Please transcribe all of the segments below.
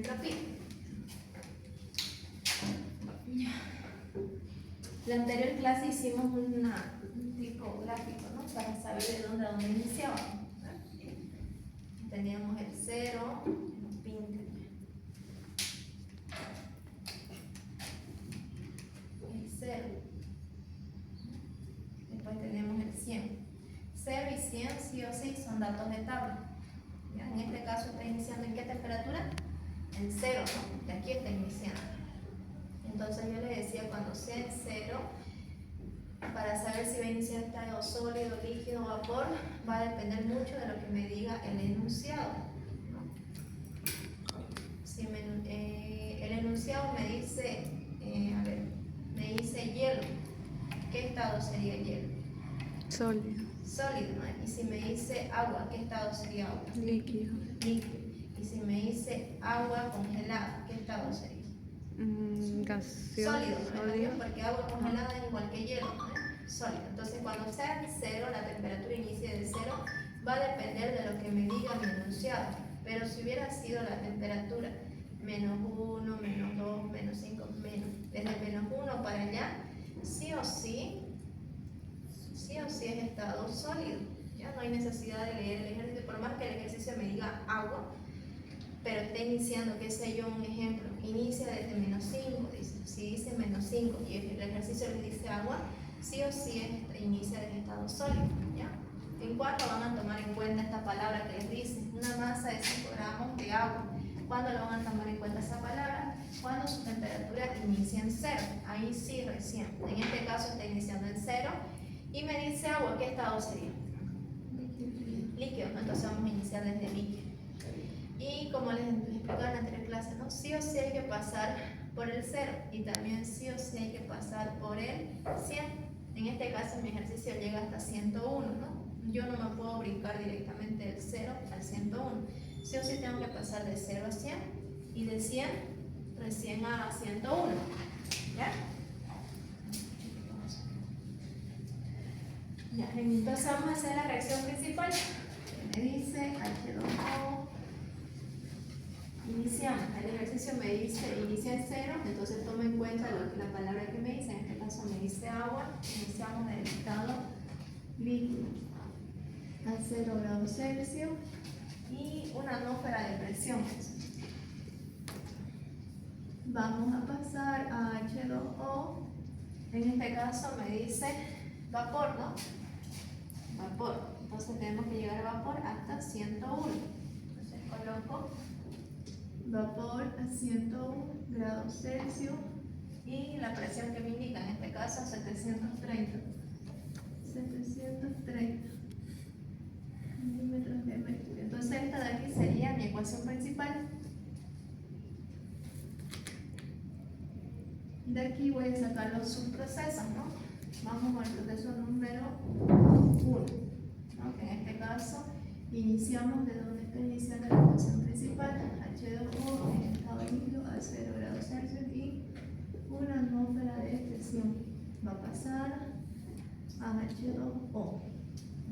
entropía. La anterior clase hicimos un tipo gráfico, ¿no? Para saber de dónde iniciábamos. Teníamos el 0, el pin, el 0. Después tenemos el 100. 0 y 100 sí o sí son datos de tabla. ¿Ya? En este caso está iniciando ¿en qué temperatura? En 0, ¿no? De aquí está iniciando. Entonces yo le decía cuando sea en 0, para saber si va a iniciar estado sólido, líquido o vapor, va a depender mucho de lo que me diga el enunciado, ¿no? Si el enunciado me dice, me dice hielo, ¿qué estado sería hielo? Sólido. Sólido, ¿no? Y si me dice agua, ¿qué estado sería agua? Líquido. Líquido. Y si me dice agua congelada, ¿qué estado sería? Gaseoso. Sólido, ¿no? Porque agua congelada es igual que hielo, ¿no? Sólido. Entonces cuando sea en 0, la temperatura inicie de 0, va a depender de lo que me diga mi enunciado. Pero si hubiera sido la temperatura -1, -2, -5, desde -1 para allá, sí o sí es estado sólido. Ya no hay necesidad de leer el ejercicio, por más que el ejercicio me diga agua, pero está iniciando, qué sé yo, un ejemplo, inicia desde -5, dice. Si dice -5 y el ejercicio les dice agua, sí o sí inicia desde estado sólido, ¿ya? ¿En cuánto van a tomar en cuenta esta palabra que les dice? Una masa de 5 gramos de agua. ¿Cuándo lo van a tomar en cuenta esa palabra? Cuando su temperatura inicia en 0. Ahí sí recién. En este caso está iniciando en 0 y me dice agua, ¿qué estado sería? Líquido, ¿no? Entonces vamos a iniciar desde líquido. Y como les explicaba en la anterior clase, ¿no? Sí o sí hay que pasar por el 0 y también sí o sí hay que pasar por el 100. En este caso mi ejercicio llega hasta 101, ¿no? Yo no me puedo brincar directamente del 0 al 101. Sí o sí tengo que pasar de 0 a 100 y de 100 recién a 101. ¿Ya? Ya, entonces vamos a hacer la reacción principal. Me dice H2O. Iniciamos. El ejercicio me dice inicia en 0, entonces toma en cuenta la palabra que me dice. En este caso me dice agua. Iniciamos del estado líquido a 0 grados Celsius y una atmósfera de presión. Vamos a pasar a H2O. En este caso me dice vapor, ¿no? Vapor. Entonces tenemos que llegar a vapor hasta 101. Entonces coloco vapor a 101 grados Celsius y la presión que me indica en este caso 730 milímetros de mercurio. Entonces esta de aquí sería mi ecuación principal. De aquí voy a sacar los subprocesos, ¿no? Vamos al proceso número 1, ¿no? Que en este caso iniciamos de donde está iniciando la ecuación principal, H2O en estado líquido a 0 grados Celsius y una atmósfera de presión. Va a pasar a H2O.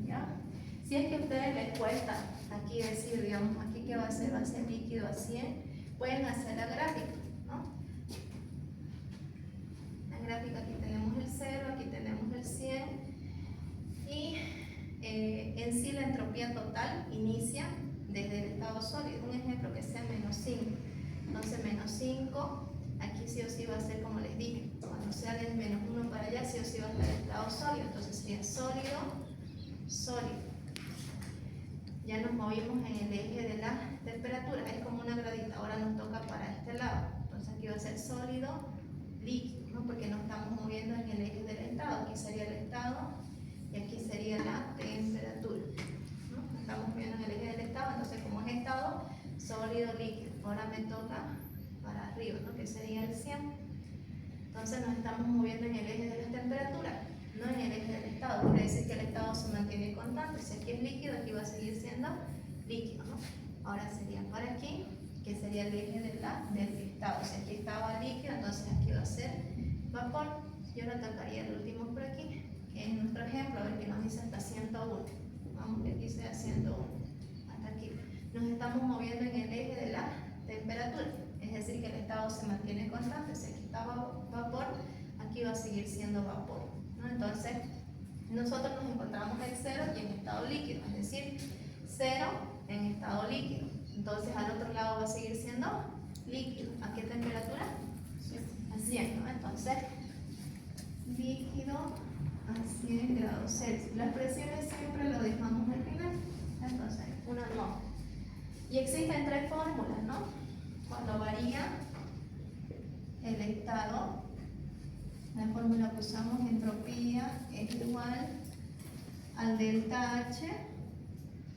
¿Ya? Si es que a ustedes les cuesta aquí decir, digamos, aquí que va a ser líquido a 100, pueden hacer la gráfica, ¿no? La gráfica, aquí tenemos el 0, aquí tenemos el 100 y en sí la entropía total inicia desde el estado sólido. Un ejemplo que sea -5. Entonces -5, aquí sí o sí va a ser como les dije. Cuando sea del -1 para allá, sí o sí va a estar el estado sólido. Entonces sería sólido, sólido. Ya nos movimos en el eje de la temperatura. Es como una gradita. Ahora nos toca para este lado. Entonces aquí va a ser sólido, líquido, ¿no? Porque nos estamos moviendo en el eje del estado. Aquí sería el estado y aquí sería la temperatura, ¿no? Estamos viendo en el eje del estado, entonces como es estado, sólido, líquido. Ahora me toca para arriba, ¿no? Que sería el 100. Entonces nos estamos moviendo en el eje de la temperatura, no en el eje del estado. Quiere decir que el estado se mantiene constante. Si aquí es líquido, aquí va a seguir siendo líquido, ¿no? Ahora sería para aquí, que sería el eje del estado. Si aquí estaba líquido, entonces aquí va a ser vapor. Yo lo tocaría el último por aquí, que es nuestro ejemplo, a ver que nos dice hasta 101. Vamos que aquí sea 101. Hasta aquí. Nos estamos moviendo en el eje de la temperatura. Es decir, que el estado se mantiene constante. Si aquí está vapor, aquí va a seguir siendo vapor, ¿no? Entonces, nosotros nos encontramos en cero y en estado líquido, es decir, cero en estado líquido. Entonces, al otro lado va a seguir siendo líquido. ¿A qué temperatura? A 100, ¿no? Entonces, líquido a 100 grados Celsius. Las presiones siempre lo dejamos al final. Entonces, una no. Y existen tres fórmulas, ¿no? Cuando varía el estado, la fórmula que usamos, entropía es igual al delta H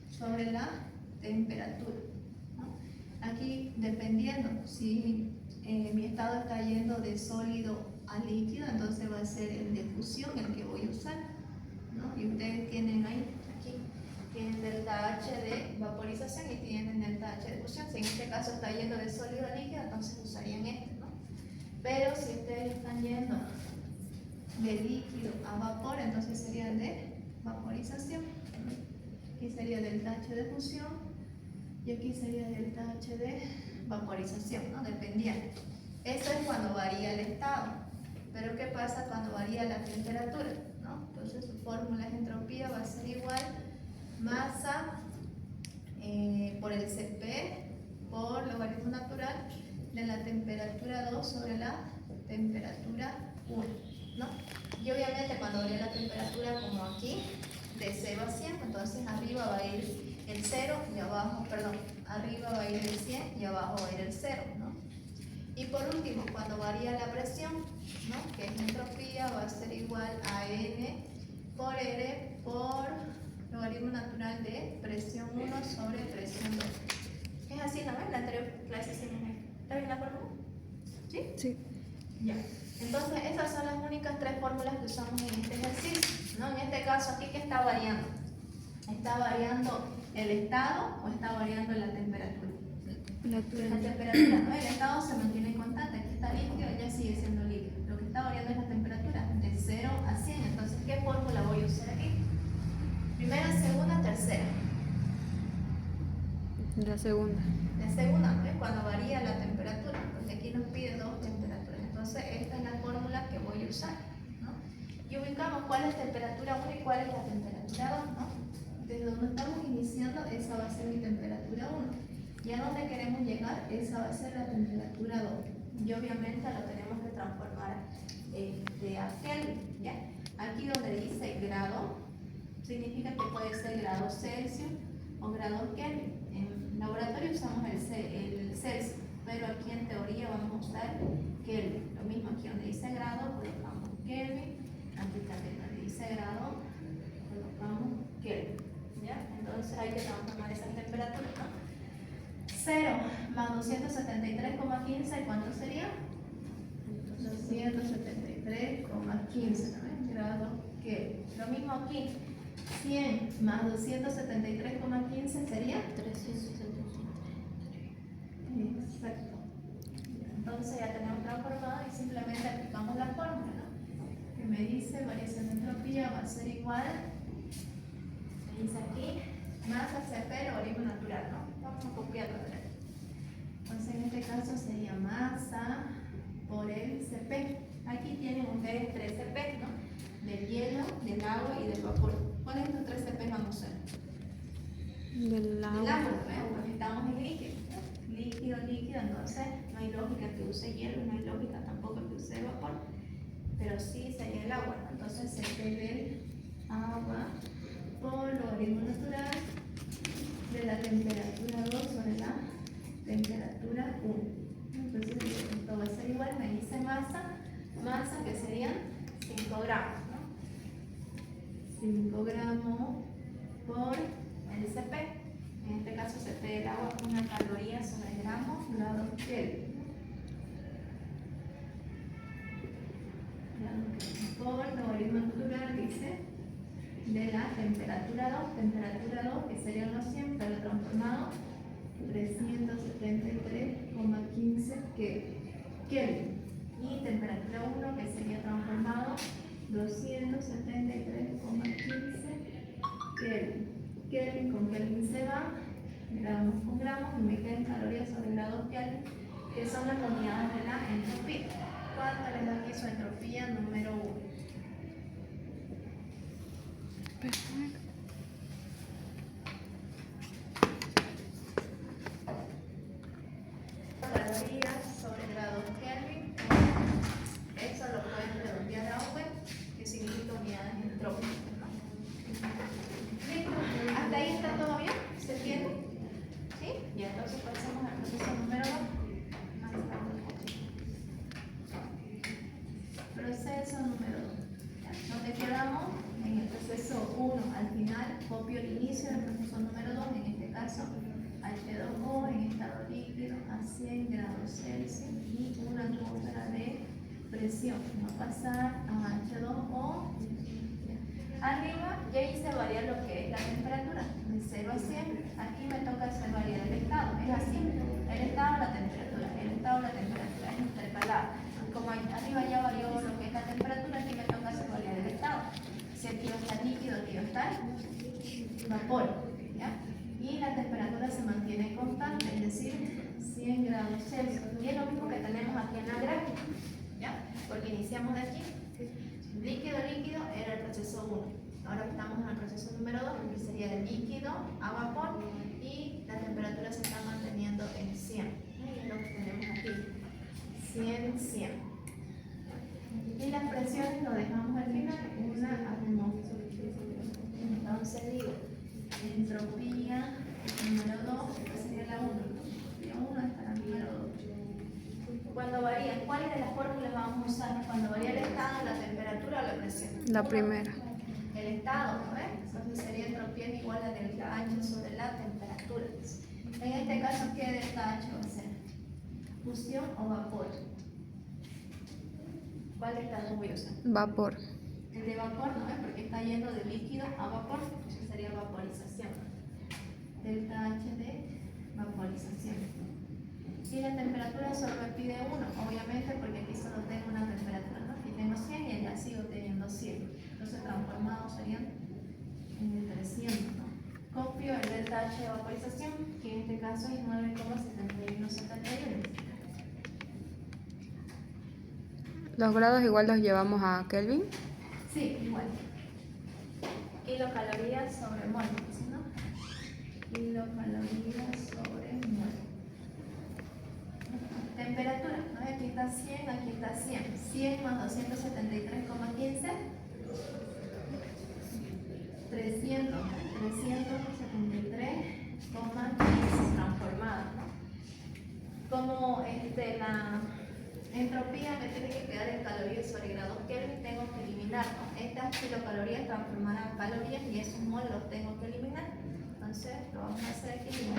sobre la temperatura, ¿no? Aquí, dependiendo si mi estado está yendo de sólido a líquido, entonces va a ser el de fusión el que voy a usar, ¿no? Y ustedes tienen ahí, aquí, tienen delta H de vaporización y tienen delta H de fusión. Si en este caso está yendo de sólido a líquido, entonces usarían este, ¿no? Pero si ustedes están yendo de líquido a vapor, entonces sería de vaporización. Aquí sería delta H de fusión y aquí sería delta H de vaporización, ¿no? Dependiendo. Eso es cuando varía el estado. Pero ¿qué pasa cuando varía la temperatura? ¿No? Entonces su fórmula de entropía va a ser igual masa por el Cp por logaritmo natural de la temperatura 2 sobre la temperatura 1, ¿no? Y obviamente cuando varía la temperatura, como aquí, de 0 a 100, entonces arriba va a ir el 0 y abajo, perdón, arriba va a ir el 100 y abajo va a ir el 0, ¿no? Y por último, cuando varía la presión, ¿no? Que es entropía, va a ser igual a N por R por logaritmo natural de presión 1 sobre presión 2. Es así, ¿no? En la anterior clase hicimos esto. ¿Está bien la fórmula? ¿Sí? Sí. Ya. Entonces, esas son las únicas tres fórmulas que usamos en este ejercicio, ¿no? En este caso, aquí, ¿qué está variando? ¿Está variando el estado o está variando la temperatura? La temperatura, ¿no? El estado se mantiene constante, aquí está líquido, ya sigue siendo líquido. Lo que está variando es la temperatura, de 0 a 100. Entonces, ¿qué fórmula voy a usar aquí? Primera, segunda, tercera. La segunda. La segunda, ¿no? Es cuando varía la temperatura, porque aquí nos pide dos temperaturas. Entonces, esta es la fórmula que voy a usar, ¿no? Y ubicamos cuál es temperatura 1 y cuál es la temperatura 2, ¿no? Desde donde estamos iniciando, esa va a ser mi temperatura 1. Y a donde queremos llegar, esa va a ser la temperatura 2. Y obviamente lo tenemos que transformar a Kelvin, ¿ya? Aquí donde dice grado, significa que puede ser grado Celsius o grado Kelvin. En laboratorio usamos el Celsius, pero aquí en teoría vamos a usar Kelvin. Lo mismo aquí donde dice grado, colocamos Kelvin. Aquí también donde dice grado, colocamos Kelvin, ¿ya? Entonces hay que transformar esas temperaturas, ¿no? 0 más 273,15, ¿cuánto sería? 273,15, ¿no? Grado Kelvin. Lo mismo aquí, 100 más 273,15 sería 373. Exacto. Entonces ya tenemos transformado y simplemente aplicamos la fórmula, ¿no? Que me dice variación de entropía va a ser igual, me dice aquí, masa Cp logaritmo natural, ¿no? Vamos a copiarlo. Entonces en este caso sería masa por el Cp. Aquí tienen ustedes 3 Cp, ¿no? Del hielo, del agua y del vapor. ¿Cuáles de estos 3 Cp vamos a usar? Del agua. Del agua, ¿no? Porque estamos en líquido. Líquido, líquido, entonces no hay lógica que use hielo, no hay lógica tampoco que use vapor, pero sí sería el agua, ¿no? Entonces Cp del agua por logaritmo natural de la temperatura 2 sobre la temperatura 1. Entonces esto va a ser igual, me dice masa que serían 5 gramos, ¿no? 5 gramos por el Cp. En este caso Cp del agua, 1 caloría sobre gramos, grado Kelvin. Por logaritmo natural dice de la temperatura 2, que serían los 100, pero transformado 373,15 Kelvin. Y temperatura 1, que sería transformado 273,15 Kelvin. Kelvin con Kelvin se va, gramos con gramos, y me quedan calorías sobre grado Kelvin, que son las unidades de la entropía. ¿Cuánto les da aquí su entropía número 1? Calorías sobre grados Kelvin. Eso lo pueden redondear a V, que significa unidades entrópicas, ¿no? ¿Listo? ¿Hasta ahí está todo bien? ¿Se entiende? ¿Sí? Y entonces pasamos al proceso número 2. Proceso número 2. Donde quedamos en el proceso 1, al final copio el inicio del proceso número 2, en este caso H2O en estado líquido a 100 grados Celsius y una atmósfera de presión. Va a pasar a H2O. Arriba ya hice variar lo que es la temperatura, de 0 a 100. Aquí me toca hacer variar el estado. Es así, el estado, la temperatura, el estado, la temperatura, es intercalado. Como arriba ya varió lo que es la temperatura, aquí me toca hacer variar el estado. Si aquí va a estar líquido, aquí va a estar vapor, ¿ya? Y la temperatura se mantiene constante, es decir, 100 grados Celsius. Y es lo mismo que tenemos aquí en la gráfica, ¿ya? Porque iniciamos de aquí. Líquido, líquido era el proceso 1. Ahora estamos en el proceso número 2, que sería de líquido a vapor, y la temperatura se está manteniendo en 100. Y es lo que tenemos aquí. 100, 100. Y las presiones lo dejamos al final, una atmósfera. Entonces digo, entropía número 2, esta sería la 1. La 1 está la número 2. Cuando varían, ¿cuáles de las fórmulas vamos a usar? Cuando varía el estado, la temperatura o la presión. La primera. El estado, ¿no ves? Entonces sería entropía igual a delta H sobre la temperatura. En este caso, ¿qué delta H va a ser? ¿Fusión o vapor? ¿Cuál de estas dos voy a usar? Vapor. El de vapor, ¿no ves? Porque está yendo de líquido a vapor, eso sería vaporización. Delta H de vaporización. Y la temperatura solo me pide 1, obviamente, porque aquí solo tengo una temperatura, ¿no? Aquí tengo 100 y allá sigo teniendo 100. Entonces transformados serían en el 300, ¿no? Copio el delta H de vaporización, que en este caso es 9,7171. Los grados igual los llevamos a Kelvin. Sí, igual. Kilocalorías sobre mol, ¿no? Kilocalorías sobre mol. Temperatura, ¿no? Aquí está 100, aquí está 100. 100 más 273,15. 300, 373,15 transformadas, ¿no? Como la entropía me tiene que quedar en calorías sobre grados Kelvin, tengo que eliminar, ¿no? Estas kilocalorías transformadas a calorías y esos mol los tengo que eliminar. Entonces lo vamos a hacer aquí mismo.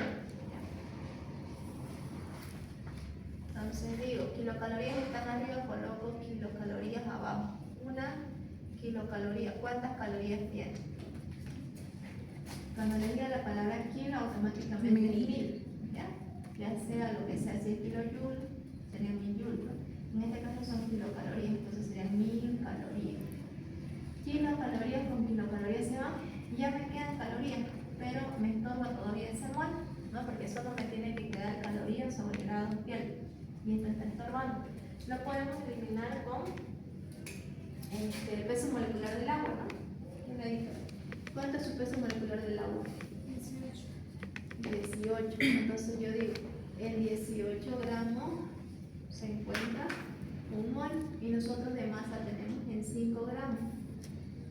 Entonces digo, kilocalorías están arriba, coloco kilocalorías abajo. Una kilocaloría, ¿cuántas calorías tiene? Cuando le diga la palabra kilo, automáticamente es 1000, ¿ya? Ya sea lo que sea, si es kilojoule, sería 1000 joules, ¿no? En este caso son kilocalorías, entonces serían 1000 calorías. Kilocalorías con kilocalorías se van, y ya me quedan calorías, pero me estorba todavía ese mol, ¿no? Porque solo me tiene que quedar calorías sobre grados Kelvin, y esto está estorbando. Lo podemos eliminar con el peso molecular del agua, ¿no? ¿Quién me dijo? ¿Cuánto es su peso molecular del agua? 18. Entonces yo digo, en 18 gramos se encuentra un mol y nosotros de masa tenemos en 5 gramos.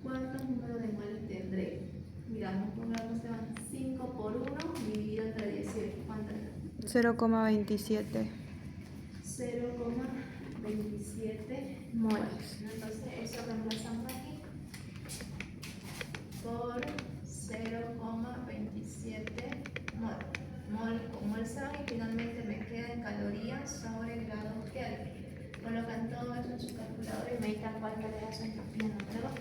¿Cuántos números de moles tendré? Miramos, pongamos 5 por 1 dividido entre 18. ¿Cuánto es? 0,27 0,27 moles. Entonces eso reemplazamos aquí por 0,27 mol. Mol con mol se van y finalmente me quedan calorías sobre grados Kelvin. Colocan todo eso en su calculadora y me dictan cuánto le da su entropía número 2.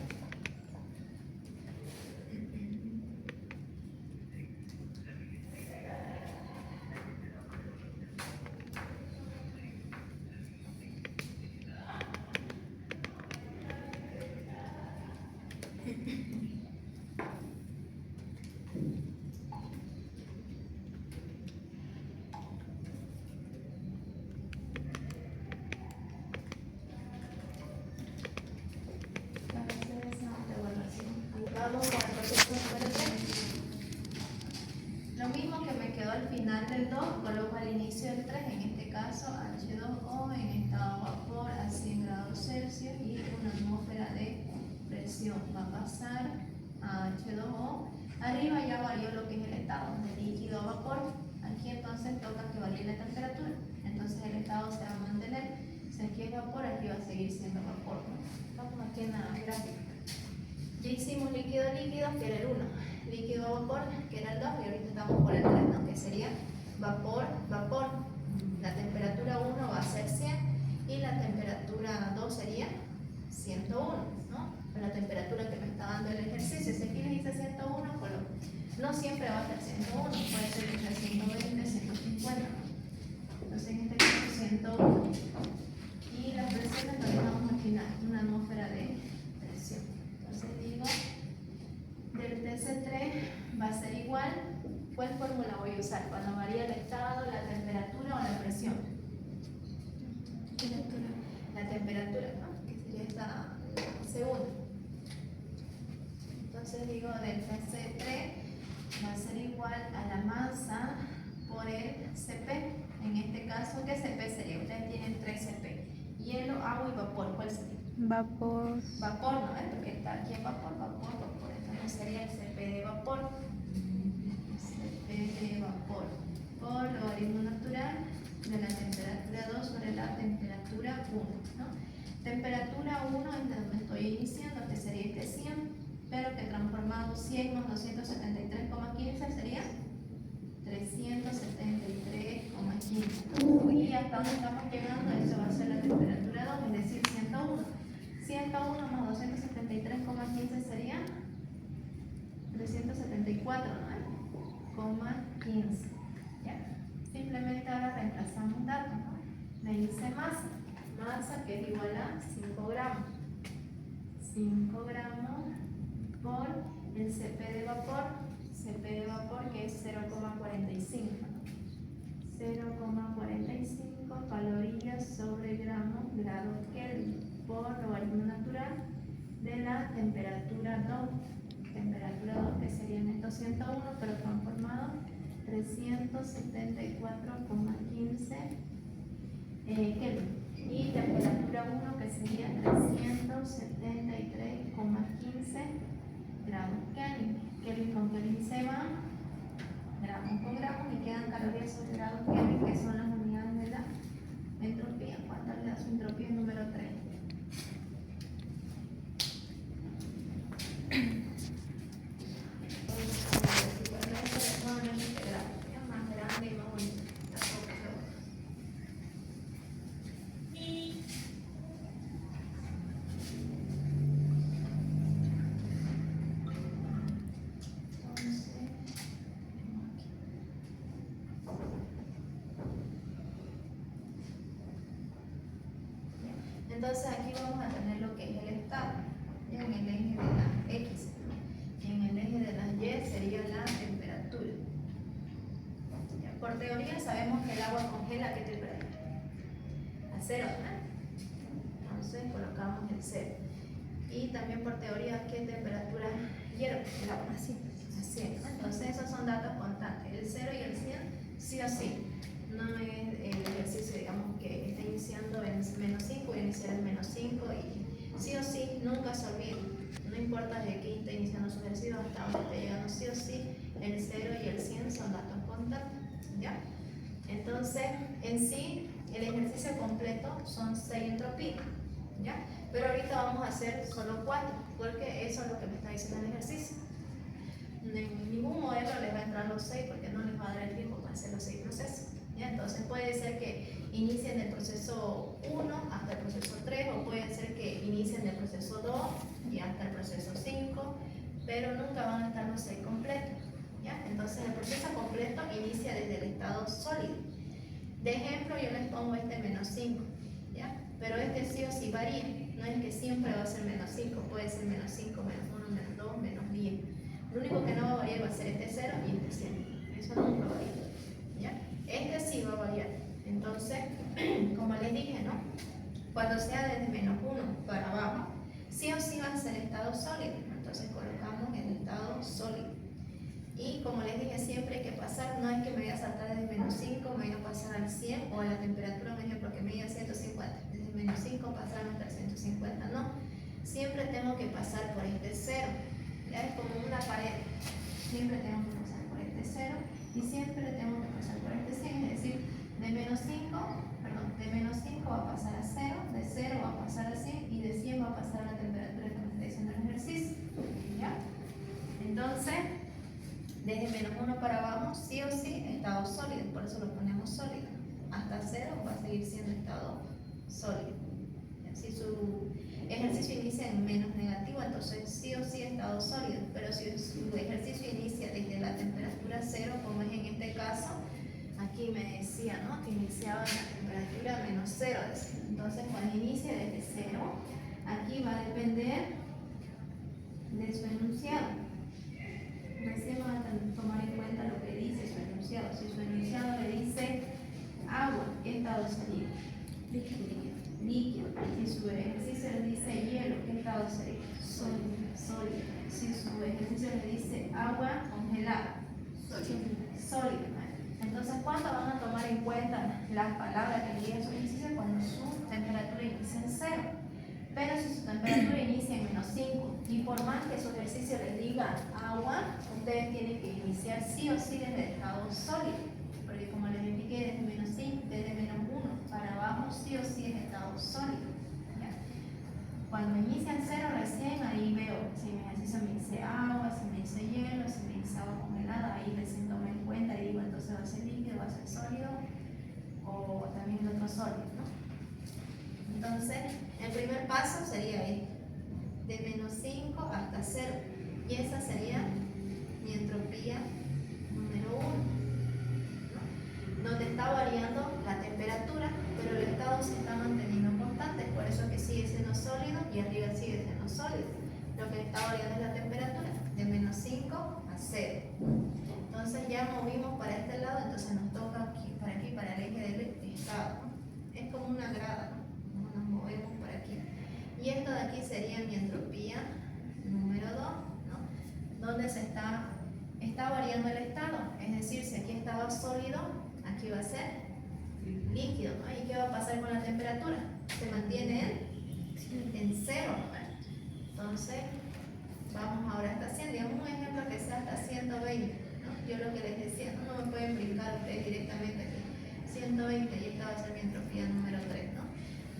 Lo mismo que me quedó al final del 2, coloco al inicio del 3, en este caso H2O en estado vapor a 100 grados Celsius y una atmósfera de presión. Va a pasar a H2O. Arriba ya varió lo que es el estado de líquido a vapor. Aquí entonces toca que varíe la temperatura. Entonces el estado se va a mantener. Si aquí es vapor, aquí va a seguir siendo vapor, ¿no? Estamos aquí en la gráfica. Ya hicimos líquido-líquido, que era el 1. Líquido a vapor, que era el 2, y ahorita estamos por el 3, ¿no? Que sería vapor. La temperatura 1 va a ser 100 y la temperatura 2 sería 101, ¿no? La temperatura que me está dando el ejercicio. Si aquí le dice 101, no siempre va a ser 101, puede ser que sea 120, 150. Entonces en este caso 101. Y las presiones lo dejamos al final, una atmósfera de presión. Entonces digo, del TC3 va a ser igual. ¿Cuál fórmula voy a usar? Cuando varía el estado, la temperatura o la presión. La temperatura, ¿no? Que sería esta segunda. Entonces digo, del TC3 va a ser igual a la masa por el CP. En este caso, ¿qué CP sería? Ustedes tienen 3 CP. Hielo, agua y vapor. ¿Cuál sería? Vapor. Vapor, ¿no? Porque está aquí en vapor. Entonces sería el CP de vapor. CP de vapor. Por logaritmo natural de la temperatura 2 sobre la temperatura 1, ¿no? Temperatura 1 es de donde estoy iniciando, que sería este 100, pero que transformado 100 más 273,15 sería 373,15. Y hasta donde estamos llegando, eso va a ser la temperatura 2, es decir, 101. 101 más 273,15 sería 374, ¿no? 15. ¿Ya? Simplemente ahora reemplazamos datos, ¿no? Me dice masa que es igual a 5 gramos. 5 gramos por el CP de vapor que es 0,45. 0,45 calorías sobre grados Kelvin por logaritmo natural de la temperatura 2. Temperatura 2 que serían estos 101, pero transformado 374,15 Kelvin. Y temperatura 1 que sería 373,15 grados Kelvin. Kelvin con Kelvin se va, gramos con gramos, y quedan calorías sobre grados Kelvin, que son las unidades de la entropía. ¿Cuánto le da su entropía? Número 3. Entonces aquí vamos a tener lo que es el estado, ¿ya? En el eje de la X, y en el eje de la Y sería la temperatura. ¿Ya? Por teoría sabemos que el agua congela a qué temperatura, a 0, ¿no? Entonces colocamos el 0. Y también por teoría, ¿qué temperatura hierve el agua? Así, a 100, ¿no? Entonces esos son datos constantes, el 0 y el 100 sí o sí. No es el ejercicio, digamos, que está iniciando en menos 5 y iniciar en menos 5, y sí o sí, nunca se olvide. No importa de qué esté iniciando su ejercicio, hasta donde esté llegando, sí o sí, el 0 y el 100 son datos constantes, ¿ya? Entonces, en sí, el ejercicio completo son 6 entropías, ¿ya? Pero ahorita vamos a hacer solo 4, porque eso es lo que me está diciendo el ejercicio. En ningún modelo les va a entrar los 6, porque no les va a dar el tiempo para hacer los 6 procesos. ¿Ya? Entonces puede ser que inicien del proceso 1 hasta el proceso 3, o puede ser que inicien del proceso 2 y hasta el proceso 5, pero nunca van a estar los 6 completos, ¿ya? Entonces el proceso completo inicia desde el estado sólido. De ejemplo, yo les pongo este menos 5, ¿ya? Pero este sí o sí varía, no es que siempre va a ser menos 5, puede ser menos 5, menos 1, menos 2, menos 10. Lo único que no va a variar va a ser este 0 y este 100, eso nunca varía, ¿ya? Este sí va a variar. Entonces, como les dije, ¿no? Cuando sea desde menos 1 para abajo, sí o sí va a ser estado sólido, ¿no? Entonces colocamos el estado sólido. Y como les dije, siempre hay que pasar no es que me voy a saltar desde menos 5, me voy a pasar al 100 o a la temperatura, un ejemplo, que me diga 150. Desde menos 5 pasarme hasta 150, no. Siempre tengo que pasar por este 0. Ya es como una pared. Siempre tengo que pasar por este 0 y siempre tengo que pasar por este 100. Es decir, de menos 5 va a pasar a 0, de 0 va a pasar a 100 y de 100 va a pasar a la temperatura que me está diciendo el ejercicio. ¿Ya? Entonces, desde menos 1 para abajo, sí o sí, estado sólido, por eso lo ponemos sólido. Hasta 0 va a seguir siendo estado sólido. Si su ejercicio inicia en menos negativo, entonces sí o sí estado sólido. Pero si su ejercicio inicia desde la temperatura 0, como es en este caso, aquí me decía, ¿no?, que iniciaba en la temperatura menos 0. Entonces, cuando inicia desde 0, aquí va a depender de su enunciado. Recién van a tomar en cuenta lo que dice su enunciado. Si su enunciado le dice agua, ¿qué estado sería? Líquido. Si su ejercicio le dice hielo, ¿qué estado sería? Sólido. Si su ejercicio le dice agua congelada, sólido. Entonces, ¿cuándo van a tomar en cuenta las palabras que diga su ejercicio? Cuando su temperatura inicia en 0. Pero si su temperatura inicia en menos 5 y por más que su ejercicio les diga agua, ustedes tienen que iniciar sí o sí desde el estado sólido, porque como les expliqué, desde menos 5, desde menos 1 para abajo, sí o sí es estado sólido. ¿Ya? Cuando inicia en 0 recién, ahí veo si mi ejercicio me dice agua, si me dice hielo, si me dice agua congelada, ahí recién tomo en cuenta y digo, entonces va a ser líquido, va a ser sólido, o también el otro sólido, ¿no? Entonces, el primer paso sería este, de menos 5 hasta 0, y esa sería mi entropía número 1, ¿no? Donde está variando la temperatura, pero el estado se está manteniendo constante, por eso que sigue siendo sólido y arriba sigue siendo sólido. Lo que está variando es la temperatura, de menos 5 a 0. Entonces ya movimos para este lado, entonces nos toca aquí, para el eje del estado, ¿no? Es como una grada, ¿no? Nos movemos por aquí. Y esto de aquí sería mi entropía número 2, ¿no? Donde se está variando el estado. Es decir, si aquí estaba sólido, aquí va a ser líquido, ¿no? ¿Y qué va a pasar con la temperatura? Se mantiene en 0, ¿no? Entonces, vamos ahora hasta 100. Digamos un ejemplo que sea hasta 120, ¿no? Yo lo que les decía, no me pueden brincar ustedes directamente aquí. 120, y esta va a ser mi entropía número 3, ¿no?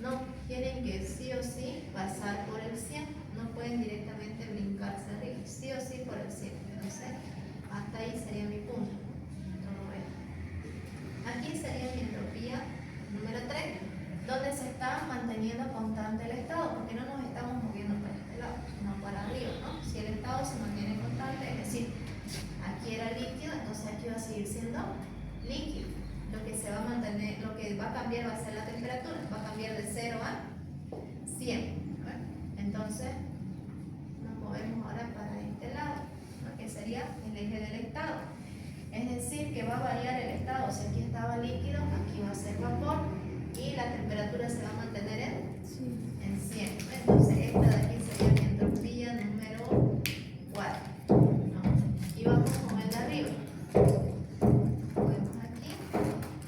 No, tienen que sí o sí pasar por el 100, no pueden directamente brincarse arriba, sí o sí por el 100. Entonces, hasta ahí sería mi punto, ¿no? Todo esto. Aquí sería mi entropía número 3, donde se está manteniendo constante el estado, porque no nos estamos moviendo para este lado, sino para arriba, ¿no? Si el estado se mantiene constante, es decir, aquí era líquido, entonces aquí va a seguir siendo líquido. Lo que se va a mantener, lo que va a cambiar va a ser la temperatura, va a cambiar de 0 a 100. ¿Bueno? Entonces, nos movemos ahora para este lado, ¿no? Que sería el eje del estado. Es decir, que va a variar el estado. Si aquí estaba líquido, aquí va a ser vapor y la temperatura se va a mantener en 100. Entonces, esta de aquí sería mi entropía número 4, ¿no? Y vamos con el de arriba.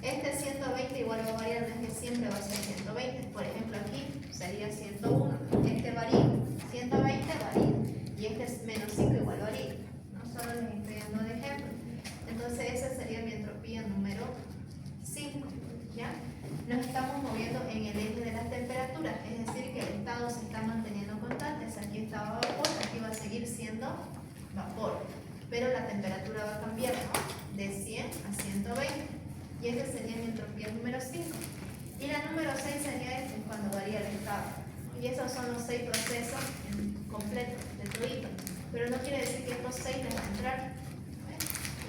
Este 120 igual va a variar, no es que siempre va a ser 120. Por ejemplo, aquí sería 101. Este varía, 120 varía. Y este es menos 5 igual varía. No solo les estoy dando de ejemplo. Entonces, esa sería mi entropía número 5. ¿Ya? Nos estamos moviendo en el eje de las temperaturas, es decir, que el estado se está manteniendo constante. Si aquí estaba vapor, aquí va a seguir siendo vapor. Pero la temperatura va a cambiar, ¿no? De 100 a 120. Y esta sería mi entropía número 5. Y la número 6 sería cuando varía el estado. Y esos son los 6 procesos completos de todito. Pero no quiere decir que estos 6 les van a entrar.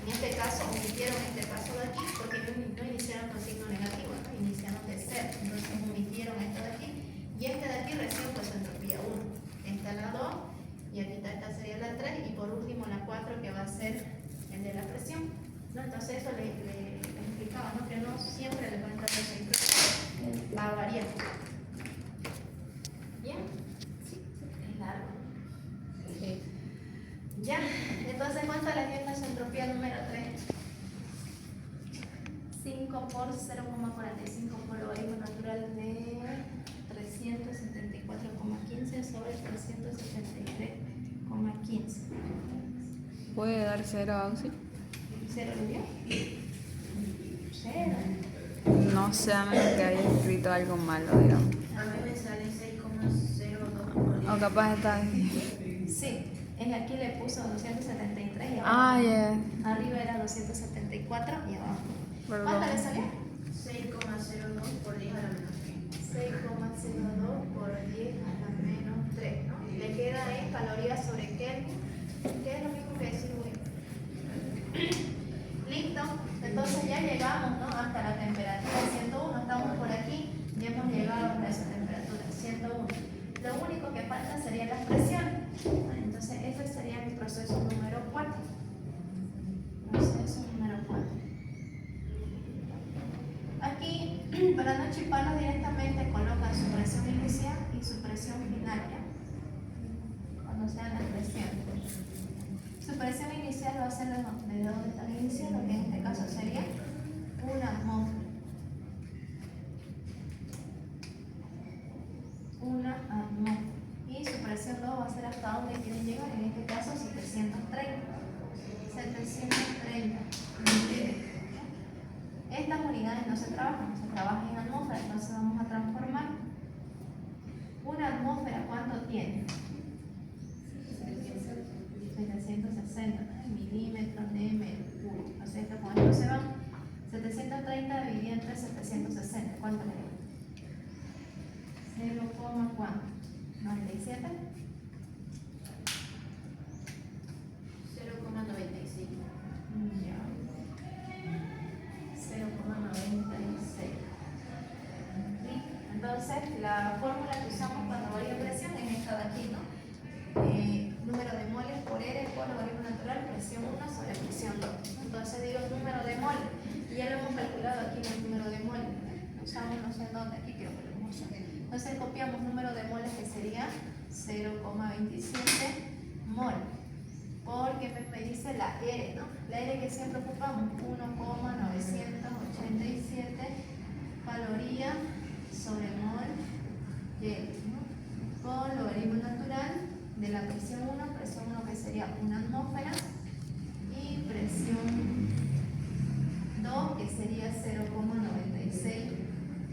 En este caso, omitieron este paso de aquí porque no iniciaron con signo negativo, ¿no? Iniciaron de 0. Entonces omitieron esto de aquí. Y este de aquí recién fue su entropía 1. Esta la 2. Y aquí esta sería la 3. Y por último la 4, que va a ser el de la presión, ¿no? Entonces eso le explicaba, ¿no? Que no siempre les va a entrar los 6 procesos. Va a variar. ¿Bien? Sí. Es largo. Sí. Ya. Entonces, ¿cuánto les dio esta entropía número 3? por 0,45 por logaritmo natural de 374,15 sobre 373,15. ¿Puede dar 0, Auxi? ¿Cero le dio? Cero. No sé, a menos que haya escrito algo malo, digamos. A mí me sale 6,02 por 10. O capaz está ahí. Sí, es que aquí le puso 273 y abajo. Ah, ya. Arriba era 274 y abajo. Perdón. ¿Cuánto le salió? 6,02 por 10 a la menos 3. 6,02 por 10 a la menos 3, ¿no? Le queda en calorías sobre Kelvin, que es lo mismo que decir Will. Listo, entonces ya llegamos, ¿no? Hasta la temperatura 101, estamos por aquí, ya hemos llegado hasta esa temperatura 101. Lo único que falta serían las presiones. Entonces ese sería mi proceso número 4. Proceso número 4. Aquí, para no chiparnos directamente, colocan su presión inicial y su presión final, ¿ya? Cuando sean las presiones. Su presión inicial va a ser de donde está el inicio, lo que en este caso sería una atmósfera. Una atmósfera. Y su presión 2 va a ser hasta donde quieren llegar, en este caso 730. 730. Estas unidades no se trabajan en atmósfera, entonces vamos a transformar. Una atmósfera, ¿cuánto tiene? 760 milímetros de mercurio. O sea, ¿cuánto se van? 730 dividido entre 760. ¿Cuánto le da? 0, ¿cuánto? 97. 0,95. Ya. 0,96. Entonces, la fórmula que usamos cuando varía presión es esta de aquí, ¿no? Número de moles por R por logaritmo natural, presión 1 sobre presión 2. Entonces digo número de moles. Y ya lo hemos calculado aquí en el número de moles. Usamos no sé dónde, aquí creo que lo hemos usado. Entonces copiamos número de moles que sería 0,27 mol. Porque me dice la R, ¿no? La R que siempre ocupamos, 1,987 calorías sobre mol de, ¿no? Con logaritmo natural de la presión 1 que sería una atmósfera, y presión 2 que sería 0,96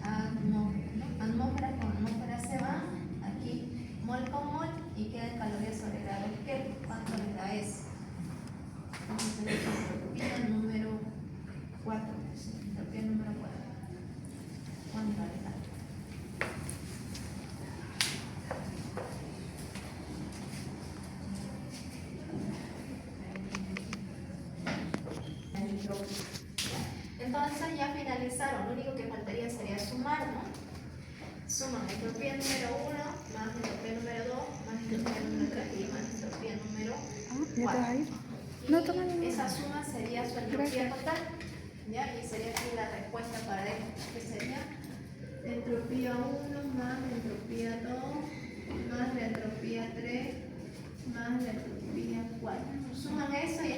atmósferas, ¿no? Atmósferas con atmósferas se van aquí, mol con mol, y quedan calorías sobre grados Kelvin. ¿Cuánto le da eso? Entonces, entropía número 4. Entropía número 4. ¿Cuánto le da? Entonces ya finalizaron, lo único que faltaría sería sumar, ¿no? Suman entropía número 1 más entropía número 2 más entropía número 3 y más entropía número 4. Y esa suma sería su entropía total, ¿ya? Y sería aquí la respuesta para esto, que sería entropía 1 más entropía 2 más la entropía 3 más la entropía 4. Suman eso y